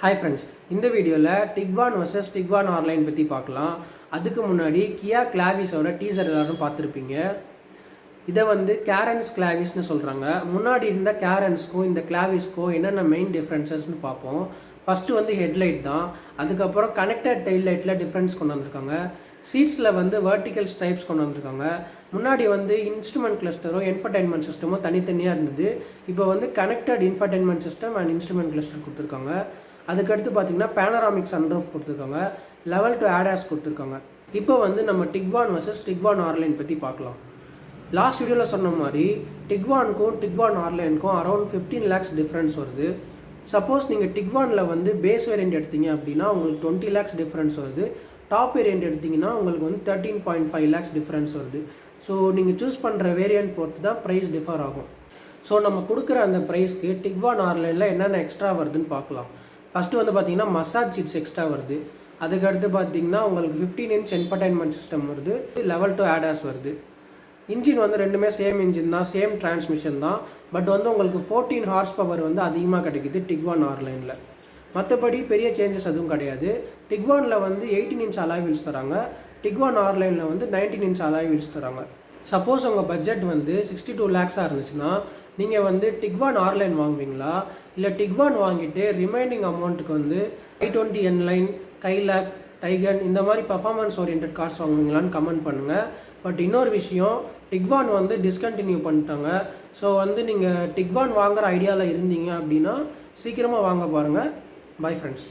Hi friends, இந்த வீடியோவில் டிக்வான் vs டிக்வான் airline பற்றி பார்க்கலாம். அதுக்கு முன்னாடி கியா கிளாவிஸோட டீசர் எல்லாரும் பார்த்துருப்பீங்க. இதை வந்து கேரன்ஸ் கிளாவிஸ்னு சொல்கிறாங்க. முன்னாடி இருந்த கேரன்ஸ்க்கும் இந்த கிளாவிஸ்க்கும் என்னென்ன மெயின் டிஃப்ரென்சஸ்னு பார்ப்போம். ஃபஸ்ட்டு வந்து ஹெட்லைட் தான். அதுக்கப்புறம் கனெக்டட் டெயில் லைட்டில் டிஃப்ரென்ஸ் கொண்டு வந்திருக்காங்க. சீட்ஸில் வந்து வெர்டிக்கல் ஸ்ட்ரைப்ஸ் கொண்டு வந்திருக்காங்க. முன்னாடி வந்து இன்ஸ்ட்ருமெண்ட் கிளஸ்டரும் என்டர்டைன்மெண்ட் சிஸ்டமும் தனித்தனியாக இருந்தது. இப்போ வந்து connected infotainment system and instrument cluster கொடுத்துருக்காங்க. அதுக்கடுத்து பார்த்தீங்கன்னா பேனராமிக் சன்ரூஃப் கொடுத்துருக்காங்க. லெவல் 2 ADAS கொடுத்துருக்காங்க. இப்போ வந்து நம்ம டிக்வான் vs டிக்வான் ஆர்லைன் பற்றி பார்க்கலாம். லாஸ்ட் வீடியோவில் சொன்ன மாதிரி டிக்வானுக்கும் டிக்வான் ஆர்லைனுக்கும் அரௌண்ட் 15 lakhs டிஃப்ரென்ஸ் வருது. சப்போஸ் நீங்கள் டிக்வானில் வந்து பேஸ் வேரியண்ட் எடுத்தீங்க அப்படின்னா உங்களுக்கு 20 lakhs டிஃப்ரென்ஸ் வருது. டாப் வேரியண்ட் எடுத்திங்கன்னா உங்களுக்கு வந்து 13.5 lakhs டிஃப்ரென்ஸ் வருது. ஸோ நீங்கள் சூஸ் பண்ணுற வேரியண்ட் பொறுத்து தான் ப்ரைஸ் டிஃபர் ஆகும். ஸோ நம்ம கொடுக்குற அந்த ப்ரைஸ்க்கு டிக்வான் ஆர்லைனில் என்னென்ன எக்ஸ்ட்ரா வருதுன்னு பார்க்கலாம். ஃபஸ்ட்டு வந்து பார்த்தீங்கன்னா மசாஜ் சீட்ஸ் எக்ஸ்ட்ரா வருது. அதுக்கடுத்து பார்த்தீங்கன்னா உங்களுக்கு 15 inch என்டர்டைன்மெண்ட் சிஸ்டம் வருது. லெவல் 2 ADAS வருது. இன்ஜின் வந்து ரெண்டுமே சேம் இன்ஜின் தான், சேம் டிரான்ஸ்மிஷன் தான். பட் வந்து உங்களுக்கு 14 horsepower வந்து அதிகமாக கிடைக்குது டிக்வான் ஆர்லைனில். மற்றபடி பெரிய சேஞ்சஸ் எதுவும் கிடையாது. டிக்வானில் வந்து 18 inch அலாய் வீல்ஸ் தராங்க. டிக்வான் ஆர்லைனில் வந்து 19 inch அலாய் வீல்ஸ் தராங்க. சப்போஸ் உங்கள் பட்ஜெட் வந்து 62 lakhs இருந்துச்சுன்னா நீங்கள் வந்து டிக்வான் ஆர்லைன் வாங்குவீங்களா, இல்லை டிக்வான் வாங்கிட்டு ரிமைனிங் அமௌண்ட்டுக்கு வந்து i20 N-line, கைலாக், டைகன் இந்த மாதிரி பர்ஃபார்மன்ஸ் ஓரியன்ட் கார்ஸ் வாங்குவீங்களான்னு கமெண்ட் பண்ணுங்கள். பட் இன்னொரு விஷயம், டிக்வான் வந்து டிஸ்கண்டினியூ பண்ணிட்டாங்க. ஸோ வந்து நீங்கள் டிக்வான் வாங்குகிற ஐடியாவில் இருந்தீங்க அப்படின்னா சீக்கிரமாக வாங்க பாருங்கள். Bye friends.